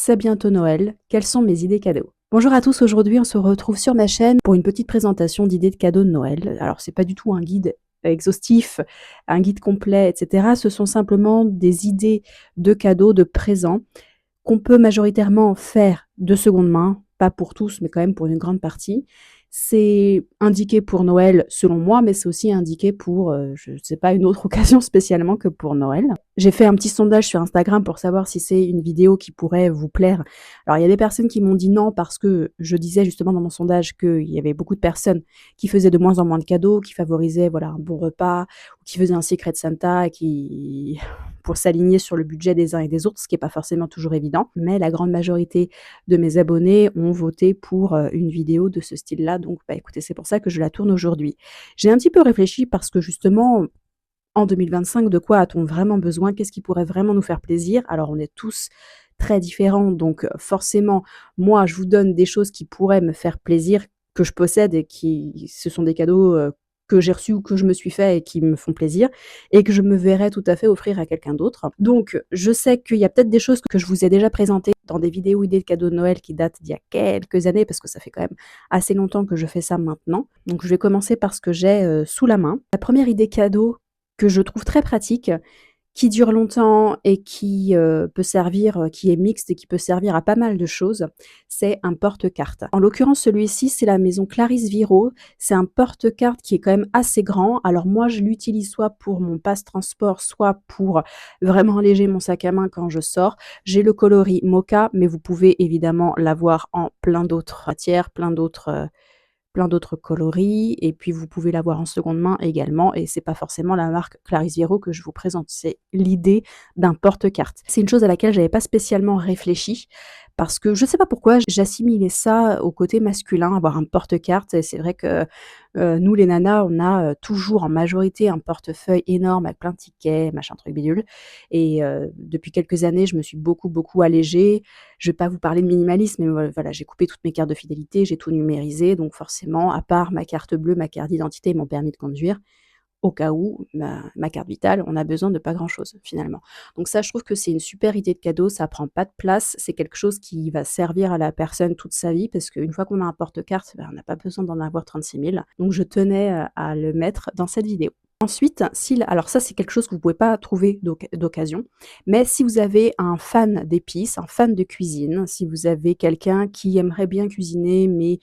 C'est bientôt Noël, quelles sont mes idées cadeaux? Bonjour à tous, aujourd'hui on se retrouve sur ma chaîne pour une petite présentation d'idées de cadeaux de Noël. Alors c'est pas du tout un guide exhaustif, un guide complet, etc. Ce sont simplement des idées de cadeaux, de présents qu'on peut majoritairement faire de seconde main, pas pour tous, mais quand même pour une grande partie. C'est indiqué pour Noël selon moi, mais c'est aussi indiqué pour, je ne sais pas, une autre occasion spécialement que pour Noël. J'ai fait un petit sondage sur Instagram pour savoir si c'est une vidéo qui pourrait vous plaire. Alors il y a des personnes qui m'ont dit non parce que je disais justement dans mon sondage qu'il y avait beaucoup de personnes qui faisaient de moins en moins de cadeaux, qui favorisaient voilà un bon repas, ou qui faisaient un Secret Santa et qui pour s'aligner sur le budget des uns et des autres, ce qui est pas forcément toujours évident. Mais la grande majorité de mes abonnés ont voté pour, une vidéo de ce style-là, donc bah, écoutez, c'est pour ça que je la tourne aujourd'hui. J'ai un petit peu réfléchi parce que justement, en 2025, de quoi a-t-on vraiment besoin? Qu'est-ce qui pourrait vraiment nous faire plaisir? Alors on est tous très différents, donc forcément, moi, je vous donne des choses qui pourraient me faire plaisir, que je possède et qui ce sont des cadeaux, que j'ai reçus ou que je me suis fait et qui me font plaisir et que je me verrais tout à fait offrir à quelqu'un d'autre. Donc je sais qu'il y a peut-être des choses que je vous ai déjà présentées dans des vidéos idées de cadeaux de Noël qui datent d'il y a quelques années, parce que ça fait quand même assez longtemps que je fais ça maintenant. Donc je vais commencer par ce que j'ai, sous la main. La première idée cadeau que je trouve très pratique, qui dure longtemps et qui, peut servir, qui est mixte et qui peut servir à pas mal de choses, c'est un porte-cartes. En l'occurrence, celui-ci, c'est la maison Clarisse Viro. C'est un porte-cartes qui est quand même assez grand. Alors moi, je l'utilise soit pour mon passe-transport, soit pour vraiment alléger mon sac à main quand je sors. J'ai le coloris mocha, mais vous pouvez évidemment l'avoir en plein d'autres matières, plein d'autres coloris et puis vous pouvez l'avoir en seconde main également et c'est pas forcément la marque Clarisse Viro que je vous présente, c'est l'idée d'un porte-cartes. C'est une chose à laquelle j'avais pas spécialement réfléchi parce que je sais pas pourquoi j'assimilais ça au côté masculin, avoir un porte-cartes et c'est vrai que, nous les nanas, on a, toujours en majorité un portefeuille énorme avec plein de tickets, machin truc bidule et depuis quelques années, je me suis beaucoup, beaucoup allégée. Je vais pas vous parler de minimalisme, mais voilà, j'ai coupé toutes mes cartes de fidélité, j'ai tout numérisé, donc forcément, à part ma carte bleue, ma carte d'identité et mon permis de conduire, au cas où, ma carte vitale, on a besoin de pas grand-chose, finalement. Donc ça, je trouve que c'est une super idée de cadeau, ça prend pas de place, c'est quelque chose qui va servir à la personne toute sa vie parce qu'une fois qu'on a un porte-carte, on n'a pas besoin d'en avoir 36 000. Donc je tenais, à le mettre dans cette vidéo. Ensuite, alors ça, c'est quelque chose que vous pouvez pas trouver d'occasion, mais si vous avez un fan d'épices, un fan de cuisine, si vous avez quelqu'un qui aimerait bien cuisiner, mais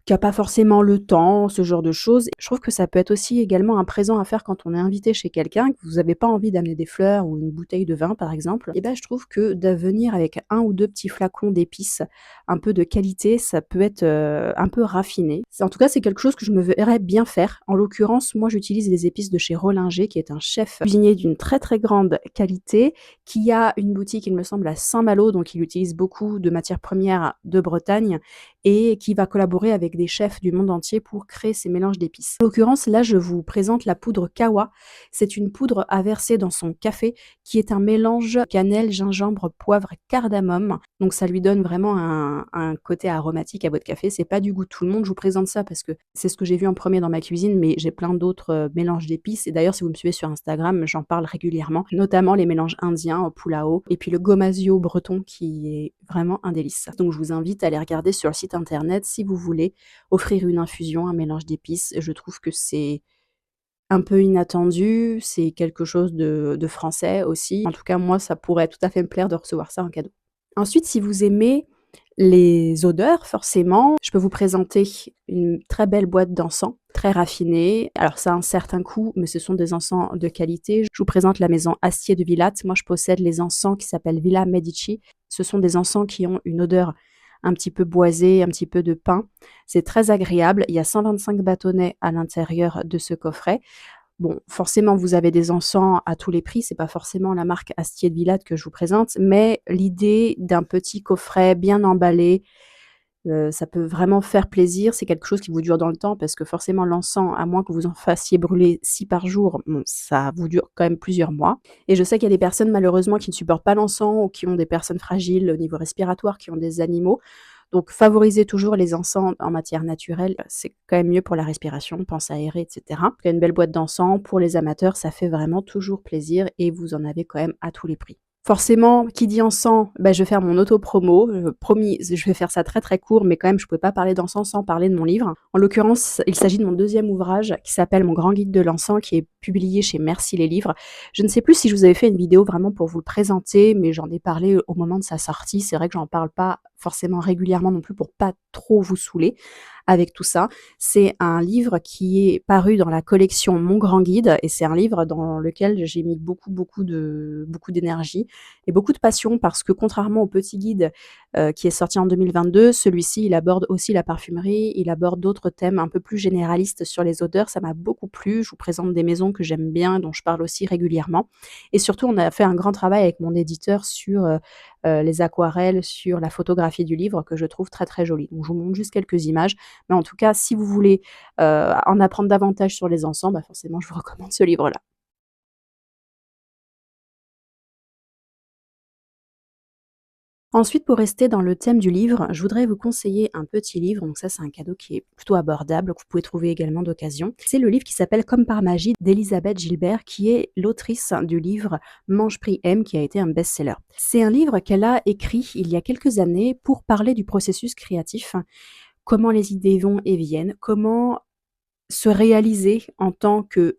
qui a pas forcément le temps, ce genre de choses. Je trouve que ça peut être aussi également un présent à faire quand on est invité chez quelqu'un, que vous avez pas envie d'amener des fleurs ou une bouteille de vin par exemple. Et ben, je trouve que de venir avec 1 ou 2 petits flacons d'épices, un peu de qualité, ça peut être, un peu raffiné. C'est en tout cas, c'est quelque chose que je me verrais bien faire. En l'occurrence, moi j'utilise les épices de chez Rollinger, qui est un chef cuisinier d'une très, très grande qualité, qui a une boutique, il me semble, à Saint-Malo, donc il utilise beaucoup de matières premières de Bretagne et qui va collaborer avec des chefs du monde entier pour créer ces mélanges d'épices. En l'occurrence, là, je vous présente la poudre Kawa. C'est une poudre à verser dans son café qui est un mélange cannelle, gingembre, poivre, cardamome. Donc ça lui donne vraiment un côté aromatique à votre café. C'est pas du goût de tout le monde. Je vous présente ça parce que c'est ce que j'ai vu en premier dans ma cuisine, mais j'ai plein d'autres mélanges d'épices. Et d'ailleurs, si vous me suivez sur Instagram, j'en parle régulièrement, notamment les mélanges indiens au pulao et puis le gomasio breton qui est vraiment un délice. Donc je vous invite à aller regarder sur le site internet si vous voulez offrir une infusion, un mélange d'épices. Je trouve que c'est un peu inattendu, c'est quelque chose de français aussi. En tout cas, moi, ça pourrait tout à fait me plaire de recevoir ça en cadeau. Ensuite, si vous aimez les odeurs, forcément, je peux vous présenter une très belle boîte d'encens, très raffinée. Alors ça a un certain coût, mais ce sont des encens de qualité. Je vous présente la maison Astier de Villatte. Moi, je possède les encens qui s'appellent Villa Medici. Ce sont des encens qui ont une odeur un petit peu boisée, un petit peu de pin. C'est très agréable. Il y a 125 bâtonnets à l'intérieur de ce coffret. Bon, forcément, vous avez des encens à tous les prix, c'est pas forcément la marque Astier de Villatte que je vous présente, mais l'idée d'un petit coffret bien emballé, ça peut vraiment faire plaisir. C'est quelque chose qui vous dure dans le temps parce que forcément l'encens, à moins que vous en fassiez brûler 6 par jour, bon, ça vous dure quand même plusieurs mois et je sais qu'il y a des personnes malheureusement qui ne supportent pas l'encens ou qui ont des personnes fragiles au niveau respiratoire, qui ont des animaux. Donc favoriser toujours les encens en matière naturelle, c'est quand même mieux pour la respiration, pense aérée et cetera. Donc, une belle boîte d'encens pour les amateurs, ça fait vraiment toujours plaisir et vous en avez quand même à tous les prix. Forcément, qui dit encens, bah, je vais faire mon auto-promo, promis, je vais faire ça très, très court, mais quand même, je pouvais pas parler d'encens sans parler de mon livre. En l'occurrence, il s'agit de mon deuxième ouvrage qui s'appelle Mon grand guide de l'encens, qui est publié chez Merci les livres. Je ne sais plus si je vous avais fait une vidéo vraiment pour vous le présenter, mais j'en ai parlé au moment de sa sortie. C'est vrai que j'en parle pas forcément régulièrement non plus pour pas trop vous saouler avec tout ça. C'est un livre qui est paru dans la collection Mon grand guide et c'est un livre dans lequel j'ai mis beaucoup d'énergie et beaucoup de passion parce que contrairement au petit guide, qui est sorti en 2022, celui-ci, il aborde aussi la parfumerie, il aborde d'autres thèmes un peu plus généralistes sur les odeurs. Ça m'a beaucoup plu. Je vous présente des maisons que j'aime bien, dont je parle aussi régulièrement et surtout, on a fait un grand travail avec mon éditeur sur, les aquarelles, sur la photographie du livre que je trouve très, très jolie. Donc je vous montre juste quelques images, mais en tout cas, si vous voulez, en apprendre davantage sur les encens, bah, forcément, je vous recommande ce livre-là. Ensuite, pour rester dans le thème du livre, je voudrais vous conseiller un petit livre, donc ça c'est un cadeau qui est plutôt abordable, que vous pouvez trouver également d'occasion. C'est le livre qui s'appelle Comme par magie d'Elisabeth Gilbert, qui est l'autrice du livre Mange, prie, aime, qui a été un best-seller. C'est un livre qu'elle a écrit il y a quelques années pour parler du processus créatif, comment les idées vont et viennent, comment se réaliser en tant que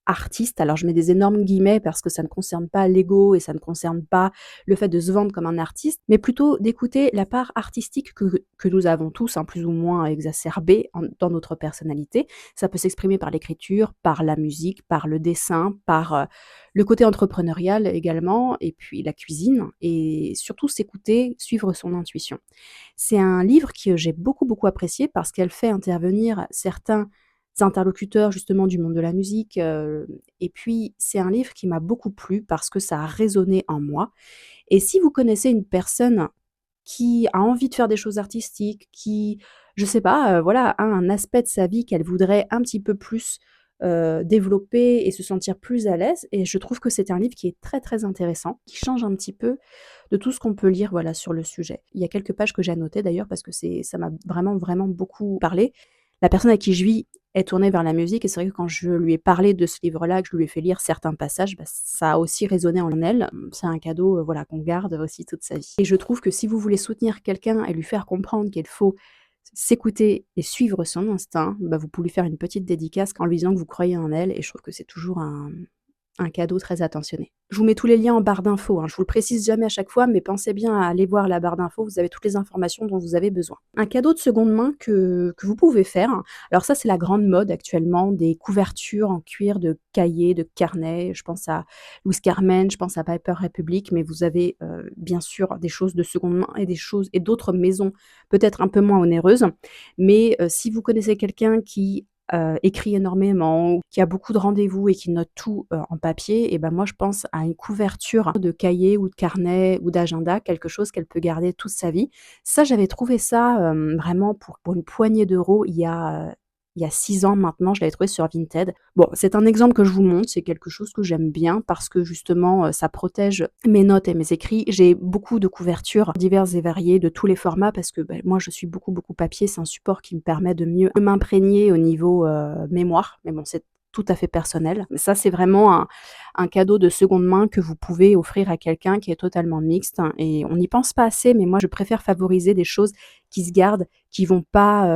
artiste, alors je mets des énormes guillemets parce que ça ne concerne pas l'ego et ça ne concerne pas le fait de se vendre comme un artiste, mais plutôt d'écouter la part artistique que nous avons tous, hein, plus ou moins exacerbée dans notre personnalité. Ça peut s'exprimer par l'écriture, par la musique, par le dessin, par le côté entrepreneurial également, et puis la cuisine, et surtout s'écouter, suivre son intuition. C'est un livre que j'ai beaucoup, beaucoup apprécié parce qu'elle fait intervenir certains interlocuteurs justement du monde de la musique, et puis c'est un livre qui m'a beaucoup plu parce que ça a résonné en moi et si vous connaissez une personne qui a envie de faire des choses artistiques, qui, je sais pas, voilà, a un aspect de sa vie qu'elle voudrait un petit peu plus, développer et se sentir plus à l'aise et je trouve que c'est un livre qui est très, très intéressant, qui change un petit peu de tout ce qu'on peut lire, voilà, sur le sujet. Il y a quelques pages que j'ai annotées d'ailleurs parce que ça m'a vraiment, vraiment beaucoup parlé. La personne à qui je vis est tournée vers la musique et c'est vrai que quand je lui ai parlé de ce livre-là, que je lui ai fait lire certains passages, bah, ça a aussi résonné en elle. C'est un cadeau, voilà, qu'on garde aussi toute sa vie et je trouve que si vous voulez soutenir quelqu'un et lui faire comprendre qu'il faut s'écouter et suivre son instinct, bah, vous pouvez lui faire une petite dédicace en lui disant que vous croyez en elle et je trouve que c'est toujours un cadeau très attentionné. Je vous mets tous les liens en barre d'infos, hein. Je vous le précise jamais à chaque fois, mais pensez bien à aller voir la barre d'infos, vous avez toutes les informations dont vous avez besoin. Un cadeau de seconde main que vous pouvez faire, alors ça c'est la grande mode actuellement, des couvertures en cuir de cahiers, de carnets, je pense à Louis Carmen, je pense à Piper Republic, mais vous avez, bien sûr des choses de seconde main et des choses et d'autres maisons peut-être un peu moins onéreuses. Mais, si vous connaissez quelqu'un qui écrit énormément, qui a beaucoup de rendez-vous et qui note tout, en papier et ben, moi je pense à une couverture de cahier ou de carnet ou d'agenda, quelque chose qu'elle peut garder toute sa vie. Ça, j'avais trouvé ça, vraiment pour une poignée d'euros il y a 6 ans maintenant, je l'avais trouvé sur Vinted. Bon, c'est un exemple que je vous montre, c'est quelque chose que j'aime bien parce que justement, ça protège mes notes et mes écrits. J'ai beaucoup de couvertures diverses et variées de tous les formats parce que, beh, moi je suis beaucoup, beaucoup papier. C'est un support qui me permet de mieux m'imprégner au niveau, mémoire. Mais bon, c'est tout à fait personnel. Mais ça, c'est vraiment un cadeau de seconde main que vous pouvez offrir à quelqu'un qui est totalement mixte, hein, et on n'y pense pas assez, mais moi je préfère favoriser des choses qui se gardent, qui vont pas,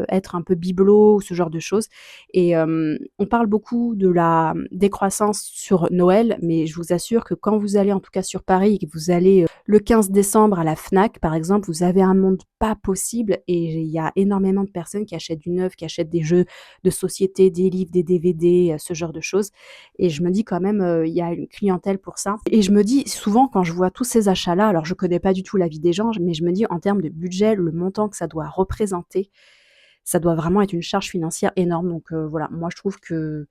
être un peu bibelots ou ce genre de choses et on parle beaucoup de la décroissance sur Noël, mais je vous assure que quand vous allez en tout cas sur Paris et que vous allez, le 15 décembre à la Fnac par exemple, vous avez un monde pas possible et il y a énormément de personnes qui achètent du neuf, qui achètent des jeux de société, des livres, des DVD, ce genre de choses et je me dis quand même, il y a une clientèle pour ça et je me dis souvent quand je vois tous ces achats-là, alors je connais pas du tout la vie des gens, mais je me dis en termes de budget, le montant que ça doit représenter, ça doit vraiment être une charge financière énorme donc voilà, moi je trouve que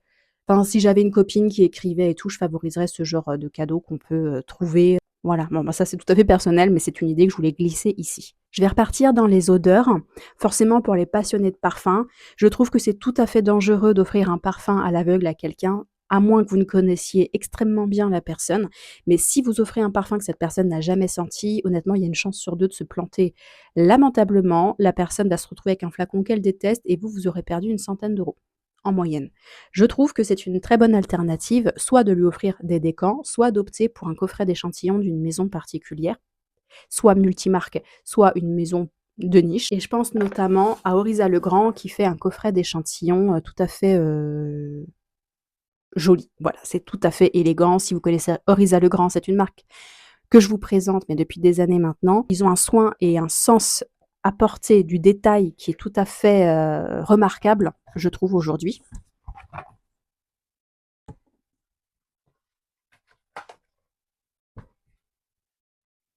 enfin, si j'avais une copine qui écrivait et tout, je favoriserais ce genre, de cadeau qu'on peut, trouver. Voilà, bon, bah, ça, c'est tout à fait personnel, mais c'est une idée que je voulais glisser ici. Je vais repartir dans les odeurs. Forcément, pour les passionnés de parfum, je trouve que c'est tout à fait dangereux d'offrir un parfum à l'aveugle à quelqu'un, à moins que vous ne connaissiez extrêmement bien la personne. Mais si vous offrez un parfum que cette personne n'a jamais senti, honnêtement, il y a une chance sur 2 de se planter lamentablement. La personne va se retrouver avec un flacon qu'elle déteste et vous, vous aurez perdu une centaine d'euros. en moyenne. Je trouve que c'est une très bonne alternative, soit de lui offrir des décans, soit d'opter pour un coffret d'échantillons d'une maison particulière, soit multimarque, soit une maison de niche. Et je pense notamment à Orisa Legrand qui fait un coffret d'échantillons tout à fait joli. Voilà, c'est tout à fait élégant. Si vous connaissez Orisa Legrand, c'est une marque que je vous présente, mais depuis des années maintenant. Ils ont un soin et un sens apporté du détail qui est tout à fait remarquable, je trouve, aujourd'hui.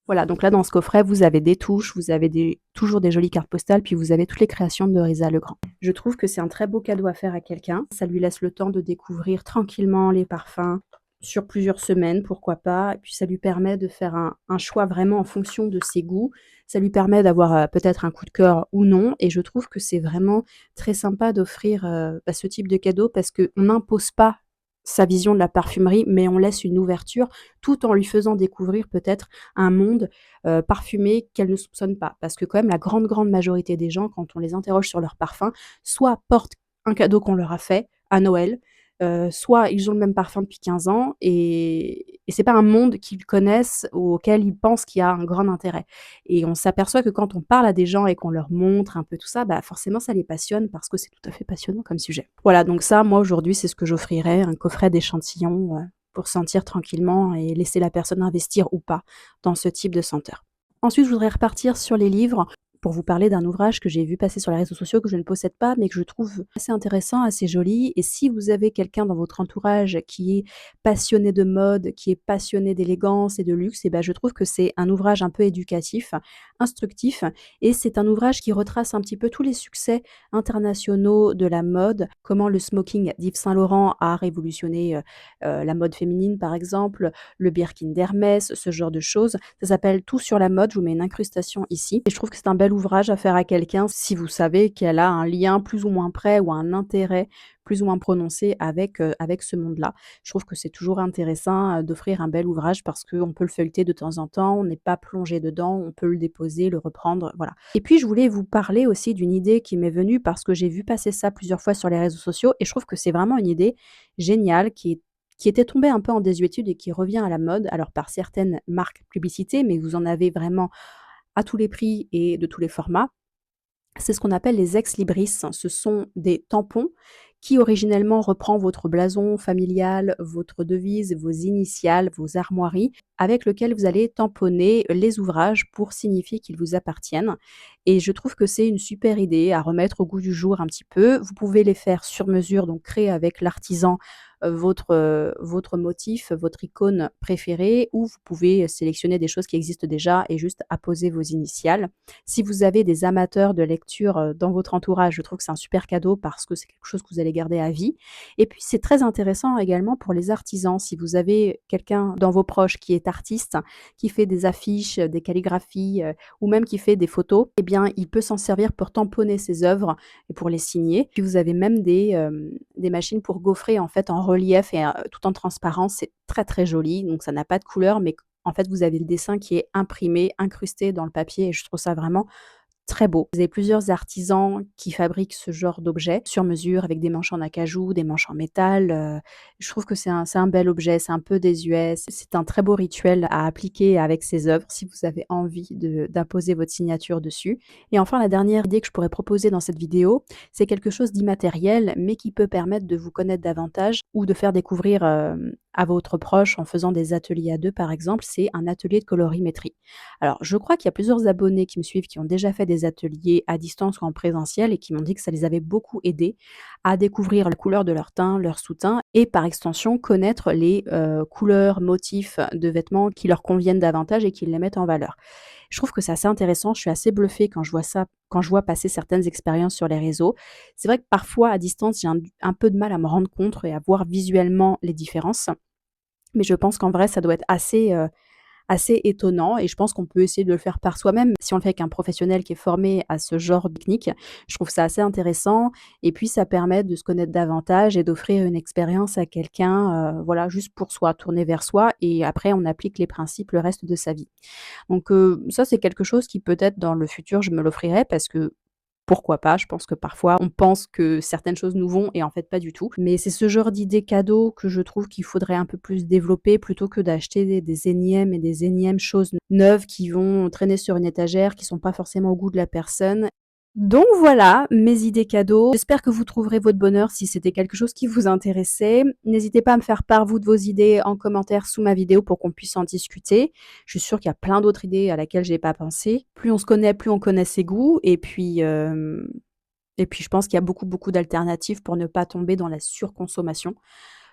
Voilà, donc là, dans ce coffret, vous avez des touches, vous avez toujours des jolies cartes postales, puis vous avez toutes les créations de Risa Legrand. Je trouve que c'est un très beau cadeau à faire à quelqu'un. Ça lui laisse le temps de découvrir tranquillement les parfums sur plusieurs semaines, pourquoi pas. Et puis ça lui permet de faire un choix vraiment en fonction de ses goûts. Ça lui permet d'avoir peut-être un coup de cœur ou non. Et je trouve que c'est vraiment très sympa d'offrir ce type de cadeau parce qu'on n'impose pas sa vision de la parfumerie, mais on laisse une ouverture tout en lui faisant découvrir peut-être un monde parfumé qu'elle ne soupçonne pas. Parce que quand même la grande, grande majorité des gens, quand on les interroge sur leur parfum, soit portent un cadeau qu'on leur a fait à Noël, soit ils ont le même parfum depuis 15 ans et c'est pas un monde qu'ils connaissent ou auquel ils pensent qu'il y a un grand intérêt. Et on s'aperçoit que quand on parle à des gens et qu'on leur montre un peu tout ça, bah, forcément ça les passionne parce que c'est tout à fait passionnant comme sujet. Voilà, donc ça, moi aujourd'hui, c'est ce que j'offrirais, un coffret d'échantillons, pour sentir tranquillement et laisser la personne investir ou pas dans ce type de senteur. Ensuite, je voudrais repartir sur les livres pour vous parler d'un ouvrage que j'ai vu passer sur les réseaux sociaux, que je ne possède pas, mais que je trouve assez intéressant, assez joli. Et si vous avez quelqu'un dans votre entourage qui est passionné de mode, qui est passionné d'élégance et de luxe, et ben je trouve que c'est un ouvrage un peu éducatif, instructif, et c'est un ouvrage qui retrace un petit peu tous les succès internationaux de la mode, comment le smoking d'Yves Saint Laurent a révolutionné la mode féminine, par exemple, le Birkin d'Hermès, ce genre de choses. Ça s'appelle Tout sur la mode. Je vous mets une incrustation ici. Et je trouve que c'est un bel ouvrage à faire à quelqu'un si vous savez qu'elle a un lien plus ou moins près ou un intérêt plus ou moins prononcé avec ce monde-là. Je trouve que c'est toujours intéressant d'offrir un bel ouvrage parce qu'on peut le feuilleter de temps en temps, on n'est pas plongé dedans, on peut le déposer, le reprendre, voilà. Et puis je voulais vous parler aussi d'une idée qui m'est venue parce que j'ai vu passer ça plusieurs fois sur les réseaux sociaux et je trouve que c'est vraiment une idée géniale qui était tombée un peu en désuétude et qui revient à la mode, alors par certaines marques publicité, mais vous en avez vraiment à tous les prix et de tous les formats. C'est ce qu'on appelle les ex libris. Ce sont des tampons qui originellement reprend votre blason familial, votre devise, vos initiales, vos armoiries, avec lequel vous allez tamponner les ouvrages pour signifier qu'ils vous appartiennent. Et je trouve que c'est une super idée à remettre au goût du jour un petit peu. Vous pouvez les faire sur mesure, donc créer avec l'artisan votre motif, votre icône préférée, ou vous pouvez sélectionner des choses qui existent déjà et juste apposer vos initiales. Si vous avez des amateurs de lecture dans votre entourage, je trouve que c'est un super cadeau parce que c'est quelque chose que vous allez garder à vie. Et puis c'est très intéressant également pour les artisans. Si vous avez quelqu'un dans vos proches qui est artiste, qui fait des affiches, des calligraphies ou même qui fait des photos, eh bien il peut s'en servir pour tamponner ses œuvres et pour les signer. Puis vous avez même des machines pour gaufrer en fait en relief et tout en transparence. C'est très très joli. Donc ça n'a pas de couleur, mais en fait vous avez le dessin qui est imprimé, incrusté dans le papier et je trouve ça vraiment très beau. Vous avez plusieurs artisans qui fabriquent ce genre d'objets sur mesure avec des manches en acajou, des manches en métal, je trouve que c'est un bel objet, c'est un peu désuet, c'est un très beau rituel à appliquer avec ses œuvres si vous avez envie d'imposer votre signature dessus. Et enfin, la dernière idée que je pourrais proposer dans cette vidéo, c'est quelque chose d'immatériel, mais qui peut permettre de vous connaître davantage ou de faire découvrir, à votre proche en faisant des ateliers à 2 par exemple, c'est un atelier de colorimétrie. Alors, je crois qu'il y a plusieurs abonnés qui me suivent qui ont déjà fait des ateliers à distance ou en présentiel et qui m'ont dit que ça les avait beaucoup aidés à découvrir la couleur de leur teint, leur sous-teint et par extension connaître les couleurs, motifs de vêtements qui leur conviennent davantage et qui les mettent en valeur. Je trouve que c'est assez intéressant, je suis assez bluffée quand je vois ça, quand je vois passer certaines expériences sur les réseaux. C'est vrai que parfois à distance, j'ai un peu de mal à me rendre compte et à voir visuellement les différences, mais je pense qu'en vrai ça doit être assez étonnant et je pense qu'on peut essayer de le faire par soi-même. Si on le fait avec un professionnel qui est formé à ce genre de technique, je trouve ça assez intéressant et puis ça permet de se connaître davantage et d'offrir une expérience à quelqu'un, voilà, juste pour soi, tourné vers soi et après on applique les principes le reste de sa vie. Donc ça, c'est quelque chose qui peut-être dans le futur, je me l'offrirai parce que pourquoi pas? Je pense que parfois on pense que certaines choses nous vont et en fait pas du tout. Mais c'est ce genre d'idées cadeaux que je trouve qu'il faudrait un peu plus développer plutôt que d'acheter des énièmes et des énièmes choses neuves qui vont traîner sur une étagère, qui sont pas forcément au goût de la personne. Donc voilà, mes idées cadeaux. J'espère que vous trouverez votre bonheur si c'était quelque chose qui vous intéressait. N'hésitez pas à me faire part, vous, de vos idées en commentaire sous ma vidéo pour qu'on puisse en discuter. Je suis sûre qu'il y a plein d'autres idées à laquelle j'ai pas pensé. Plus on se connaît, plus on connaît ses goûts et puis je pense qu'il y a beaucoup, beaucoup d'alternatives pour ne pas tomber dans la surconsommation.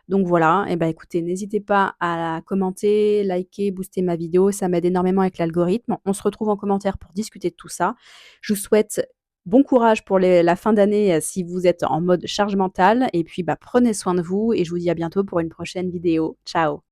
Donc voilà, et ben écoutez, n'hésitez pas à commenter, liker, booster ma vidéo, ça m'aide énormément avec l'algorithme. On se retrouve en commentaire pour discuter de tout ça. Je vous souhaite bon courage pour la fin d'année si vous êtes en mode charge mentale et puis bah, prenez soin de vous et je vous dis à bientôt pour une prochaine vidéo. Ciao!